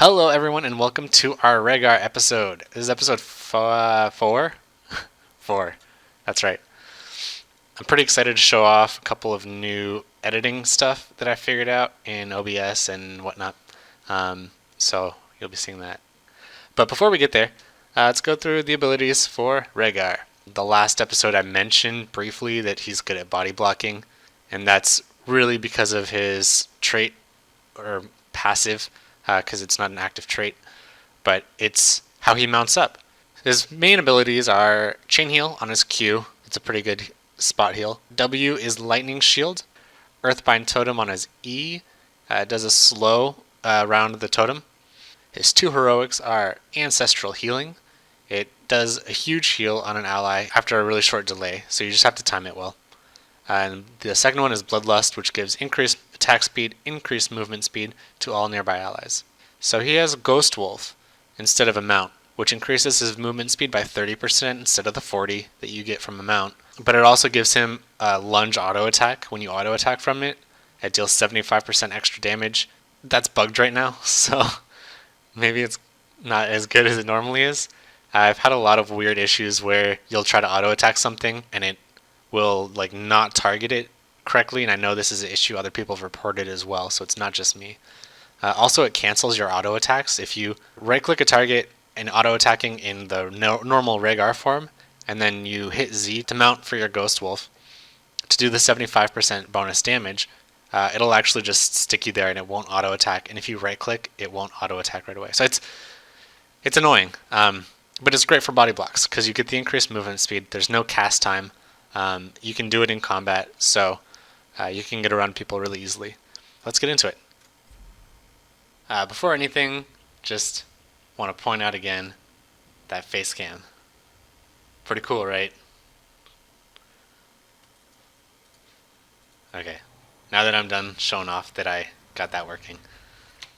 Hello, everyone, and welcome to our Rehgar episode. This is episode four. Four. That's right. I'm pretty excited to show off a couple of new editing stuff that I figured out in OBS and whatnot. So you'll be seeing that. But before we get there, let's go through the abilities for Rehgar. The last episode I mentioned briefly that he's good at body blocking, and that's really because of his trait or passive, because it's not an active trait, but it's how he mounts up. His main abilities are Chain Heal on his Q. It's a pretty good spot heal. W is Lightning Shield. Earthbind Totem on his E. Does a slow around the totem. His two heroics are Ancestral Healing. It does a huge heal on an ally after a really short delay, so you just have to time it well. And the second one is Bloodlust, which gives increased attack speed, increased movement speed to all nearby allies. So he has Ghost Wolf instead of a mount, which increases his movement speed by 30% instead of the 40 that you get from a mount. But it also gives him a lunge auto attack. When you auto attack from it, it deals 75% extra damage. That's bugged right now, so maybe it's not as good as it normally is. I've had a lot of weird issues where you'll try to auto attack something and it will not target it correctly, and I know this is an issue other people have reported as well, so it's not just me. Also, it cancels your auto attacks. If you right click a target and auto attacking in the normal Rehgar form, and then you hit Z to mount for your Ghost Wolf to do the 75% bonus damage, it'll actually just stick you there and it won't auto attack. And if you right click, it won't auto attack right away. So it's annoying, but it's great for body blocks because you get the increased movement speed. There's no cast time. You can do it in combat, so you can get around people really easily. Let's get into it. Before anything, just want to point out again that face cam. Pretty cool, right? Okay, now that I'm done showing off that I got that working.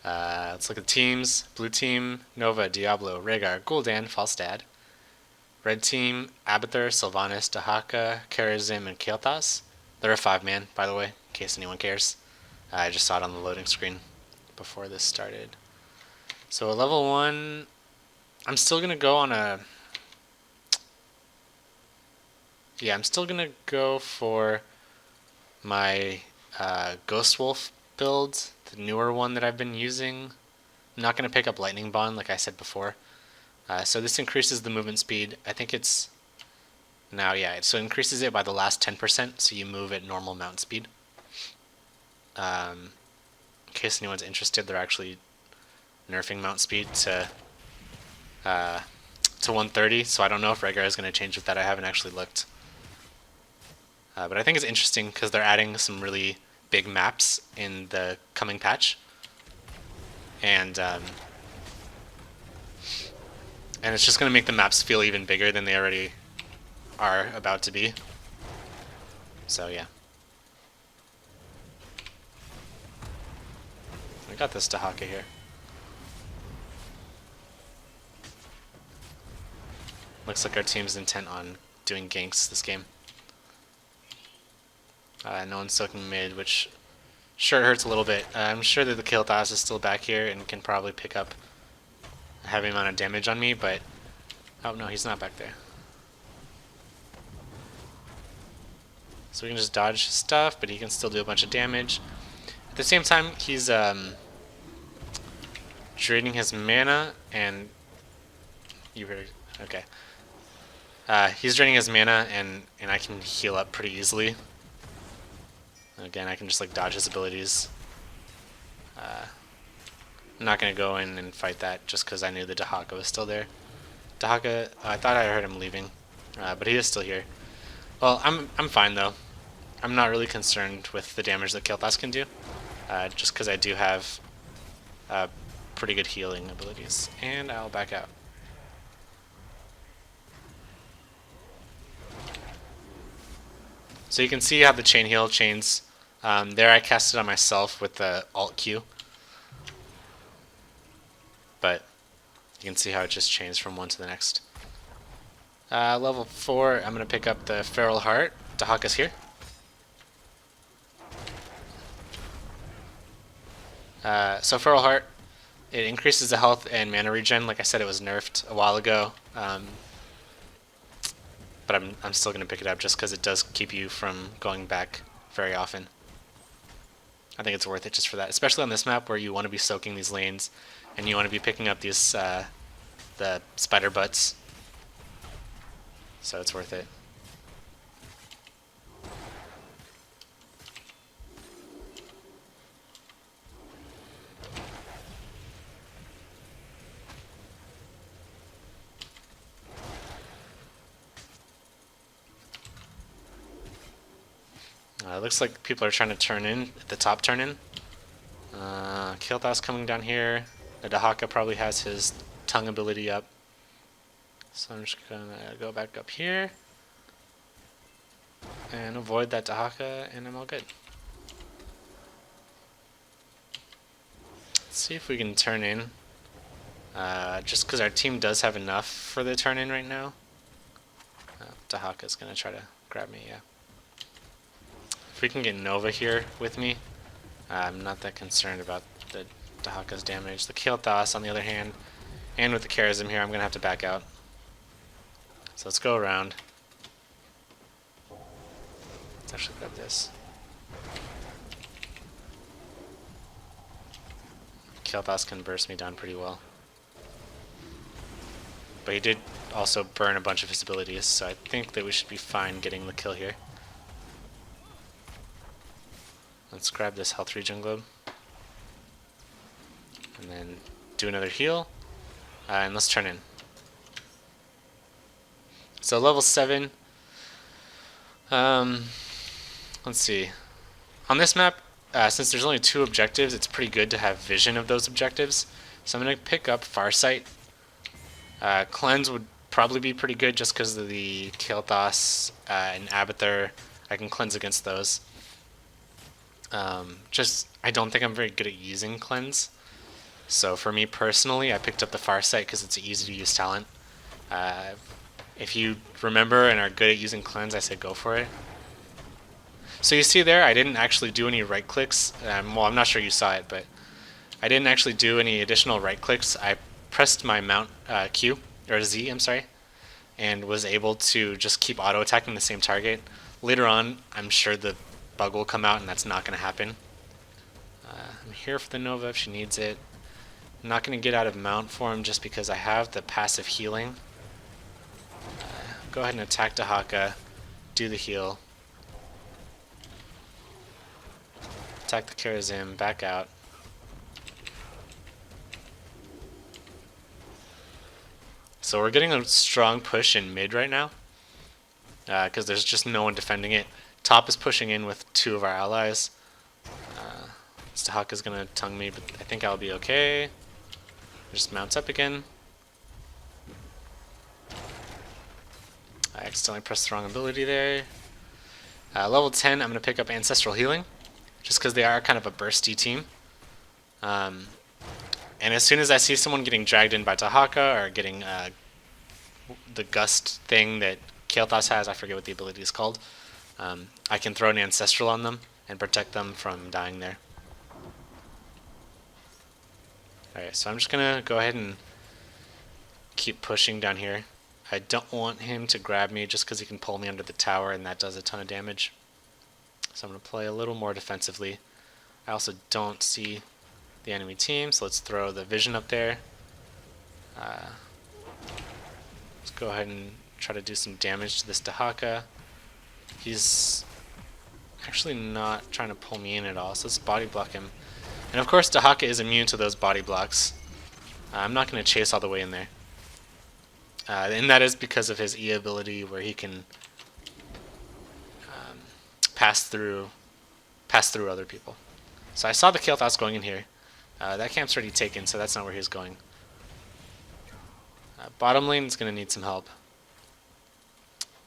Let's look at the teams. Blue team, Nova, Diablo, Rehgar, Gul'dan, Falstad. Red team, Abathur, Sylvanas, Dahaka, Karazim, and Kael'thas. They're a 5-man, by the way, in case anyone cares. I just saw it on the loading screen before this started. So at level 1, I'm still going to go on a... Yeah, I'm still going to go for my Ghost Wolf build, the newer one that I've been using. I'm not going to pick up Lightning Bond like I said before. So this increases the movement speed. I think it's... Now, yeah, so it increases it by the last 10%, so you move at normal mount speed. In case anyone's interested, they're actually nerfing mount speed to 130, so I don't know if Rehgar is going to change with that. I haven't actually looked. But I think it's interesting because they're adding some really big maps in the coming patch. And it's just going to make the maps feel even bigger than they already are about to be. So yeah. I got this Dahaka here. Looks like our team's intent on doing ganks this game. No one's soaking mid, which sure hurts a little bit. I'm sure that the Kael'thas is still back here and can probably pick up a heavy amount of damage on me, but... Oh no, he's not back there. So we can just dodge stuff, but he can still do a bunch of damage. At the same time, he's draining his mana, and... Okay. He's draining his mana, and I can heal up pretty easily. Again, I can just dodge his abilities. I'm not going to go in and fight that just because I knew the Dahaka was still there. Dahaka, I thought I heard him leaving, but he is still here. Well, I'm fine though. I'm not really concerned with the damage that Kael'thas can do, just because I do have pretty good healing abilities. And I'll back out. So you can see how the chain heal chains. There I cast it on myself with the Alt Q. But you can see how it just chains from one to the next. Level 4, I'm going to pick up the Feral Heart. Dahaka's here. So Feral Heart, It increases the health and mana regen. Like I said, it was nerfed a while ago, but I'm still gonna pick it up just because it does keep you from going back very often. I think it's worth it just for that, especially on this map where you want to be soaking these lanes, and you want to be picking up these the spider butts. So it's worth it. Looks like people are trying to turn in at the top turn in. Kael'thas coming down here. The Dahaka probably has his tongue ability up. So I'm just gonna go back up here and avoid that Dahaka, and I'm all good. Let's see if we can turn in. Just because our team does have enough for the turn in right now. Dahaka's gonna try to grab me, yeah. If we can get Nova here with me, I'm not that concerned about the Dahaka's damage. The Kael'thas, on the other hand, and with the Charism here, I'm going to have to back out. So let's go around. Let's actually grab this. Kael'thas can burst me down pretty well. But he did also burn a bunch of his abilities, so I think that we should be fine getting the kill here. Let's grab this health regen globe. And then do another heal. And let's turn in. So level 7. Let's see. On this map, since there's only 2 objectives, it's pretty good to have vision of those objectives. So I'm going to pick up Farsight. Cleanse would probably be pretty good just because of the Kael'thas and Abathur. I can cleanse against those. I don't think I'm very good at using Cleanse. So for me personally, I picked up the Farsight because it's an easy to use talent. If you remember and are good at using Cleanse, I said go for it. So you see there, I didn't actually do any right clicks. Well, I'm not sure you saw it, but I didn't actually do any additional right clicks. I pressed my mount Q, or Z, I'm sorry, and was able to just keep auto attacking the same target. Later on, I'm sure the bug will come out and that's not going to happen. I'm here for the Nova if she needs it. I'm not going to get out of mount form just because I have the passive healing. Go ahead and attack Dahaka, do the heal. Attack the Karazim, back out. So we're getting a strong push in mid right now, because there's just no one defending it. Top is pushing in with 2 of our allies. Dahaka's gonna tongue me, but I think I'll be okay. Just mounts up again. I accidentally pressed the wrong ability there. Level 10, I'm gonna pick up Ancestral Healing, just because they are kind of a bursty team. And as soon as I see someone getting dragged in by Dahaka or getting the gust thing that Kael'thas has, I forget what the ability is called, I can throw an Ancestral on them and protect them from dying there. Alright, so I'm just going to go ahead and keep pushing down here. I don't want him to grab me just because he can pull me under the tower and that does a ton of damage. So I'm going to play a little more defensively. I also don't see the enemy team, so let's throw the vision up there. Let's go ahead and try to do some damage to this Dahaka. He's actually not trying to pull me in at all, so let's body block him. And of course Dahaka is immune to those body blocks. I'm not going to chase all the way in there. And that is because of his E ability where he can pass through other people. So I saw the Kael'thas going in here. That camp's already taken, so that's not where he's going. Bottom lane is going to need some help.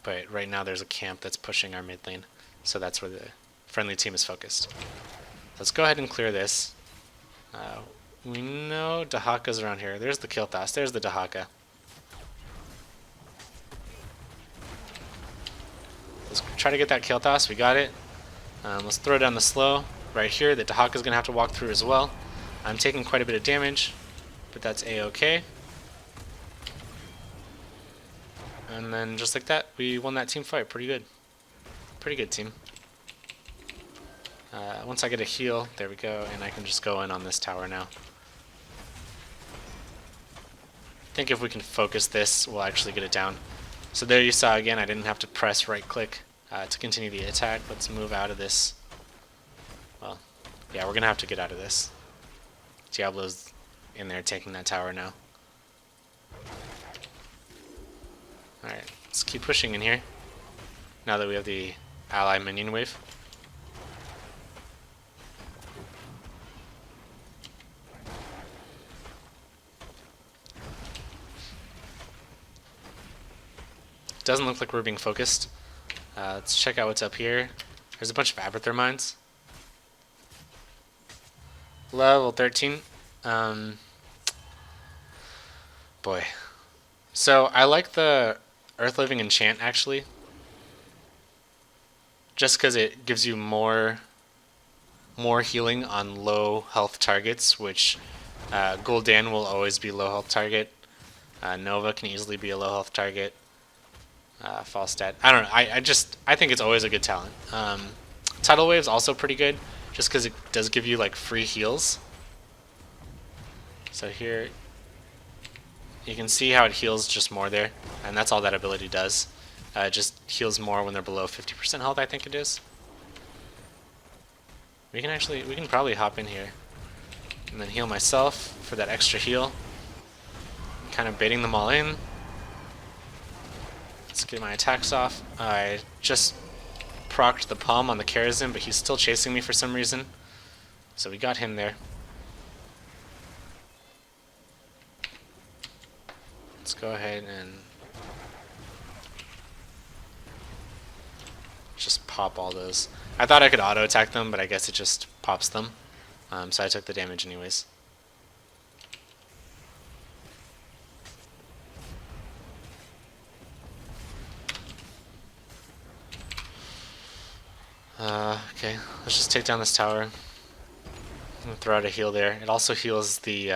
But right now there's a camp that's pushing our mid lane, so that's where the friendly team is focused. Let's go ahead and clear this. We know Dahaka's around here. There's the Kael'thas. There's the Dahaka. Let's try to get that Kael'thas. We got it. Let's throw down the slow right here that Dahaka's going to have to walk through as well. I'm taking quite a bit of damage. but that's a-okay. And then just like that, we won that team fight. Pretty good. Pretty good team. Once I get a heal, there we go, and I can just go in on this tower now. I think if we can focus this, we'll actually get it down. So there you saw again, I didn't have to press right click to continue the attack. Let's move out of this. Well, yeah, we're going to have to get out of this. Diablo's in there taking that tower now. Alright, let's keep pushing in here. Now that we have the ally minion wave. Doesn't look like we're being focused. Let's check out what's up here. There's a bunch of Abathur mines. Level 13. Boy. So I like the Earth Living enchant actually. Just because it gives you more healing on low health targets, which Gul'dan will always be low health target. Nova can easily be a low health target. Falstad. I don't know. I think it's always a good talent. Tidal Wave's also pretty good, just because it does give you like free heals. So here, you can see how it heals just more there, and that's all that ability does. It just heals more when they're below 50% health, I think it is. We can probably hop in here, and then heal myself for that extra heal. Kind of baiting them all in. Let's get my attacks off. I just procced the palm on the Karazim, but he's still chasing me for some reason. So we got him there. Let's go ahead and just pop all those. I thought I could auto attack them, but I guess it just pops them. So I took the damage anyways. Okay, let's just take down this tower. I'm gonna throw out a heal there. It also heals the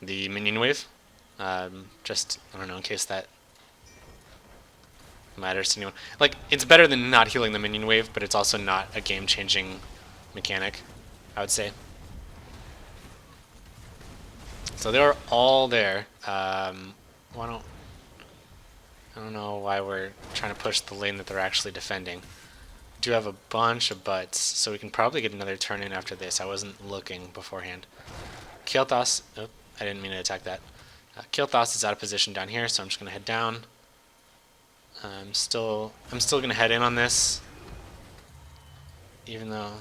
minion wave. Just, I don't know, in case that matters to anyone. Like, it's better than not healing the minion wave, but it's also not a game-changing mechanic, I would say. So they're all there. I don't know why we're trying to push the lane that they're actually defending. We do have a bunch of butts, so we can probably get another turn in after this. I wasn't looking beforehand. Kael'thas, oh, I didn't mean to attack that. Kael'thas is out of position down here, so I'm just gonna head down. I'm still gonna head in on this, even though,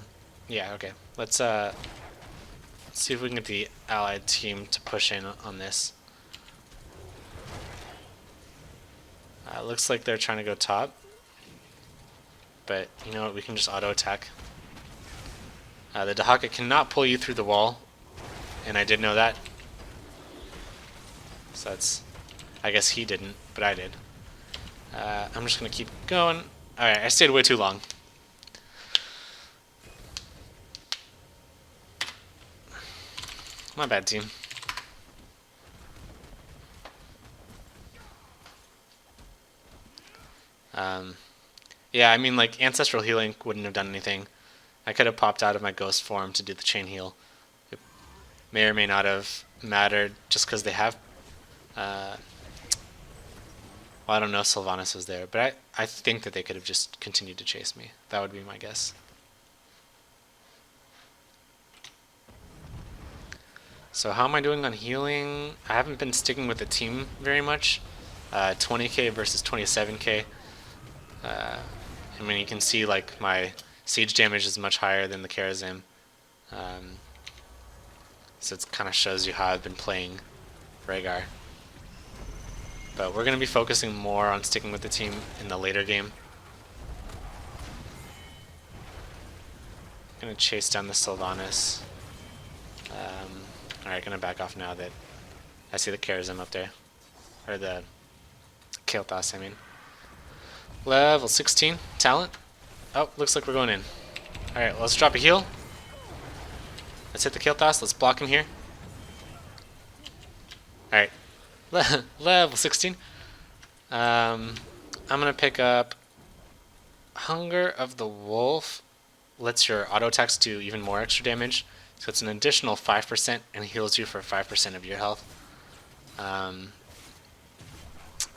yeah, okay. Let's see if we can get the allied team to push in on this. Looks like they're trying to go top, but you know what? We can just auto attack. The Dahaka cannot pull you through the wall, and I did know that. So that's, I guess he didn't, but I did. I'm just gonna keep going. Alright, I stayed way too long. My bad, team. Yeah, I mean, like, Ancestral Healing wouldn't have done anything. I could have popped out of my ghost form to do the chain heal. It may or may not have mattered just because they have... well, I don't know if Sylvanas was there, but I think that they could have just continued to chase me. That would be my guess. So how am I doing on healing? I haven't been sticking with the team very much. 20k versus 27k. I mean, you can see like my siege damage is much higher than the Karazim. So it kind of shows you how I've been playing Rehgar. But we're going to be focusing more on sticking with the team in the later game. I'm going to chase down the Sylvanas. Alright, going to back off now that I see the Karazim up there. Or the Kael'thas, I mean. Level 16, talent. Oh, looks like we're going in. Alright, let's drop a heal. Let's hit the Kael'thas, let's block him here. Alright, level 16. I'm going to pick up Hunger of the Wolf. Lets your auto attacks do even more extra damage. So it's an additional 5% and heals you for 5% of your health.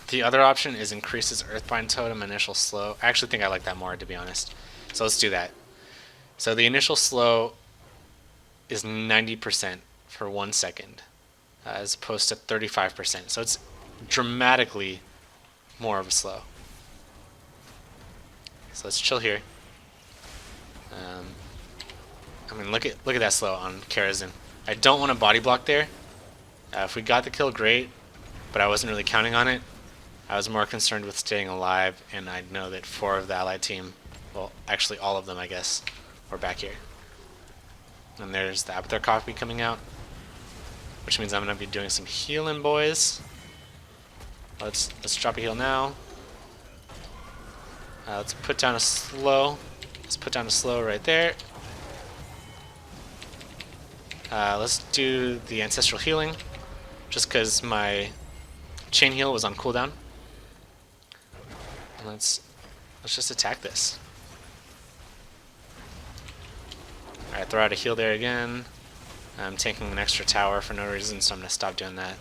The other option is increases Earthbind Totem initial slow. I actually think I like that more, to be honest. So let's do that. So the initial slow is 90% for 1 second, as opposed to 35%. So it's dramatically more of a slow. So let's chill here. I mean, look at that slow on Karazhan. I don't want to body block there. If we got the kill, great, but I wasn't really counting on it. I was more concerned with staying alive, and I know that 4 of the allied team, well, actually all of them, I guess, were back here. And there's the Abathur copy coming out, which means I'm going to be doing some healing, boys. Let's drop a heal now. Let's put down a slow. Let's put down a slow right there. Let's do the ancestral healing, just because my chain heal was on cooldown. And let's just attack this. Alright, throw out a heal there again. I'm taking an extra tower for no reason, so I'm going to stop doing that.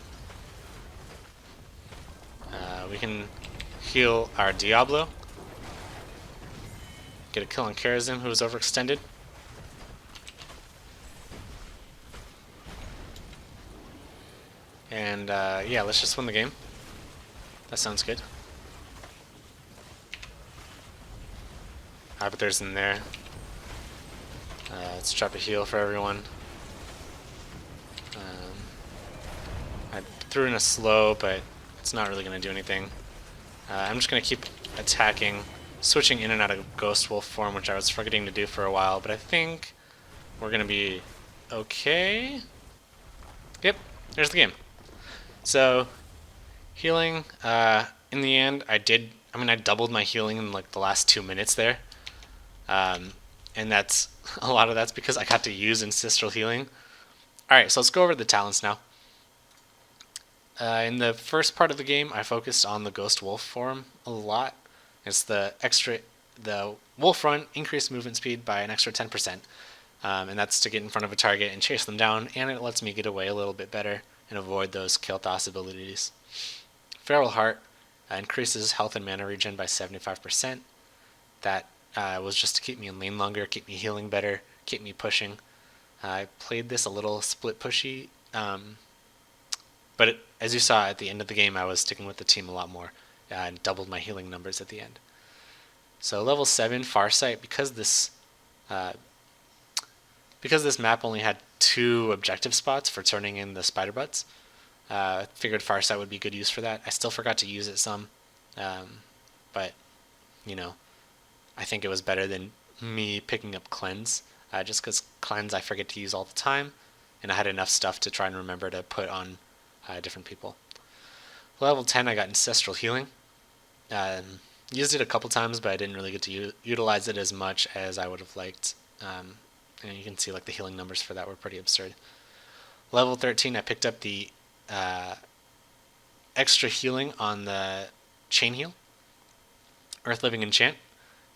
We can heal our Diablo. Get a kill on Karazhan, who was overextended. And yeah, let's just win the game. That sounds good. But there's in there. Let's drop a heal for everyone. I threw in a slow, but it's not really going to do anything. I'm just going to keep attacking, switching in and out of Ghost Wolf form, which I was forgetting to do for a while, but I think we're going to be okay. Yep, there's the game. So, healing, in the end, I doubled my healing in like the last 2 minutes there. And that's, a lot of that's because I got to use Ancestral Healing. Alright, so let's go over the talents now. In the first part of the game, I focused on the Ghost Wolf form a lot. It's the Wolf Run, increased movement speed by an extra 10%. And that's to get in front of a target and chase them down, and it lets me get away a little bit better and avoid those Kael'thas abilities. Feral Heart increases health and mana regen by 75%. That was just to keep me in lane longer, keep me healing better, keep me pushing. I played this a little split pushy, but as you saw at the end of the game, I was sticking with the team a lot more and doubled my healing numbers at the end. So level 7 Farsight, because this map only had 2 objective spots for turning in the spider butts, figured Farsight would be good use for that. I still forgot to use it some, but you know, I think it was better than me picking up Cleanse, just because Cleanse I forget to use all the time, and I had enough stuff to try and remember to put on different people. Level 10 I got Ancestral Healing. Used it a couple times, but I didn't really get to utilize it as much as I would have liked. And you can see like the healing numbers for that were pretty absurd. Level 13 I picked up the extra healing on the Chain Heal, Earth Living Enchant,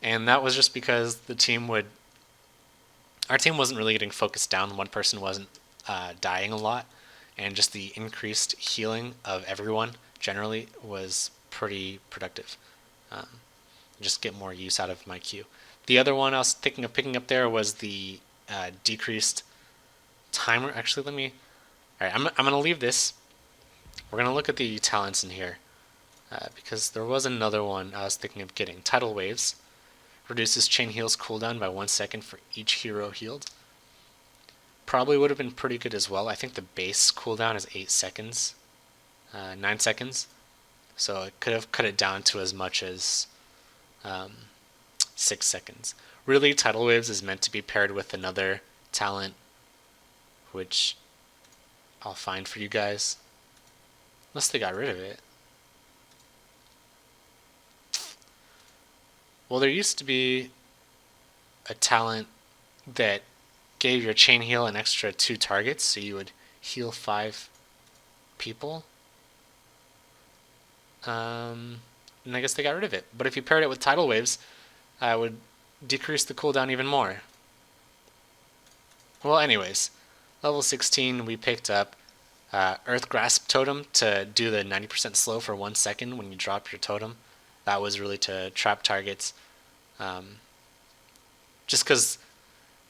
and that was just because our team wasn't really getting focused down. One person wasn't dying a lot, and just the increased healing of everyone generally was pretty productive. Just get more use out of my Q. The other one I was thinking of picking up there was the decreased timer. Actually, Alright, I'm going to leave this. We're going to look at the talents in here, because there was another one I was thinking of getting. Tidal Waves. Reduces Chain Heal's cooldown by 1 second for each hero healed. Probably would have been pretty good as well. I think the base cooldown is 8 seconds. 9 seconds. So it could have cut it down to as much as 6 seconds. Really, Tidal Waves is meant to be paired with another talent, which I'll find for you guys. Unless they got rid of it. Well, there used to be a talent that gave your Chain Heal an extra 2 targets, so you would heal 5 people. And I guess they got rid of it. But if you paired it with tidal waves, it would decrease the cooldown even more. Well, anyways, level 16 we picked up Earth Grasp Totem to do the 90% slow for 1 second when you drop your totem. That was really to trap targets. Just because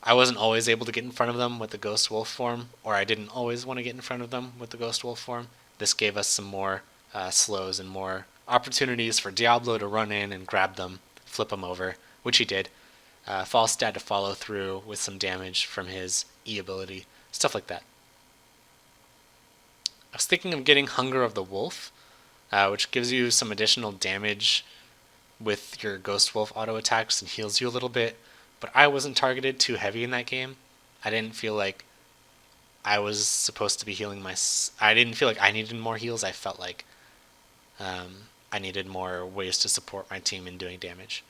I wasn't always able to get in front of them with the Ghost Wolf form, or I didn't always want to get in front of them with the Ghost Wolf form. This gave us some more slows and more opportunities for Diablo to run in and grab them, flip them over, which he did. Falstad to follow through with some damage from his E ability, stuff like that. I was thinking of getting Hunger of the Wolf, which gives you some additional damage with your Ghost Wolf auto attacks and heals you a little bit, but I wasn't targeted too heavy in that game. I didn't feel like I was supposed to be healing I didn't feel like I needed more heals. I felt like I needed more ways to support my team in doing damage.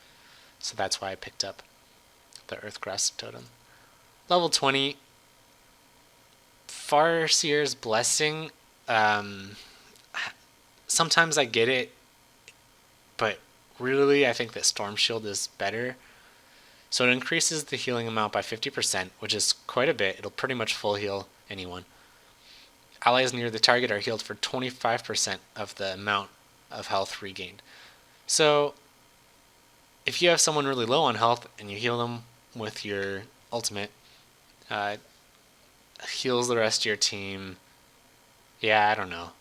So that's why I picked up the Earthgrasp Totem. Level 20, Farseer's Blessing. Sometimes I get it, but really I think that Storm Shield is better. So it increases the healing amount by 50%, which is quite a bit. It'll pretty much full heal anyone. Allies near the target are healed for 25% of the amount of health regained. So if you have someone really low on health and you heal them with your ultimate, heals the rest of your team. Yeah, I don't know.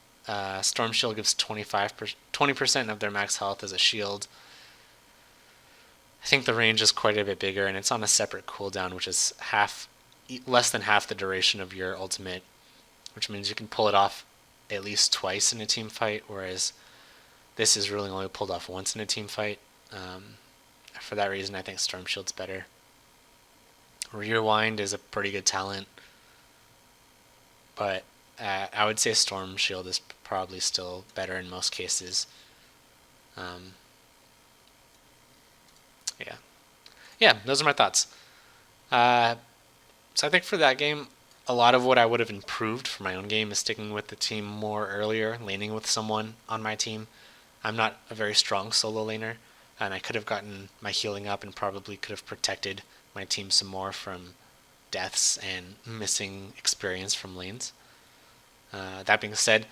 Storm Shield gives 20% of their max health as a shield. I think the range is quite a bit bigger, and it's on a separate cooldown, which is less than half the duration of your ultimate, which means you can pull it off at least twice in a team fight, whereas this is really only pulled off once in a team fight. For that reason, I think Storm Shield's better. Rewind is a pretty good talent, but I would say Storm Shield is probably still better in most cases. Yeah, those are my thoughts. So I think for that game, a lot of what I would have improved for my own game is sticking with the team more earlier, laning with someone on my team. I'm not a very strong solo laner, and I could have gotten my healing up and probably could have protected my team some more from deaths and missing experience from lanes. That being said,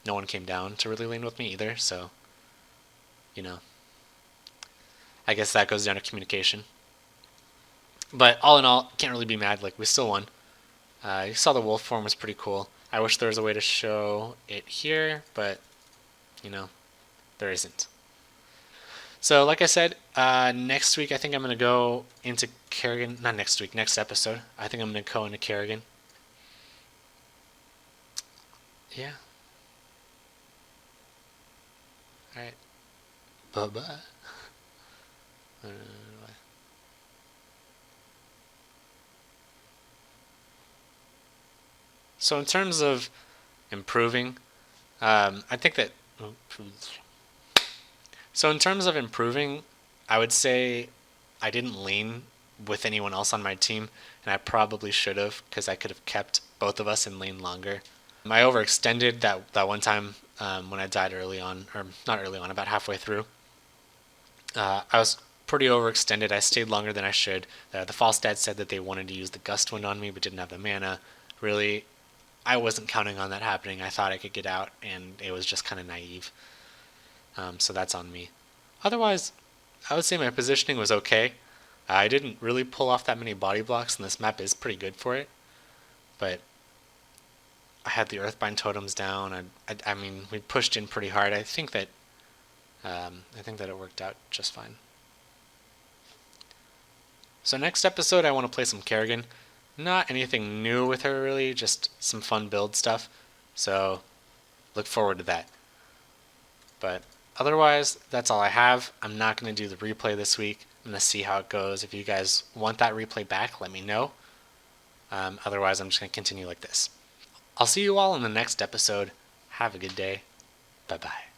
no one came down to really lane with me either, so, I guess that goes down to communication. But all in all, can't really be mad. Like, we still won. You saw the wolf form was pretty cool. I wish there was a way to show it here, but, there isn't. So, like I said, next week I think I'm going to go into Kerrigan. Not next week, next episode. I think I'm going to go into Kerrigan. Yeah. Alright. Bye-bye. So in terms of improving, I think that... So in terms of improving, I would say I didn't lane with anyone else on my team, and I probably should have, because I could have kept both of us in lane longer. I overextended that one time when I died early on, or not early on, about halfway through. I was pretty overextended. I stayed longer than I should. The Falstad said that they wanted to use the Gust Wind on me, but didn't have the mana. Really, I wasn't counting on that happening. I thought I could get out, and it was just kind of naive. So that's on me. Otherwise, I would say my positioning was okay. I didn't really pull off that many body blocks, and this map is pretty good for it. But I had the Earthbind totems down. I mean, we pushed in pretty hard. I think that it worked out just fine. So next episode, I want to play some Kerrigan. Not anything new with her, really, just some fun build stuff. So look forward to that. But otherwise, that's all I have. I'm not going to do the replay this week. I'm going to see how it goes. If you guys want that replay back, let me know. Otherwise, I'm just going to continue like this. I'll see you all in the next episode. Have a good day. Bye-bye.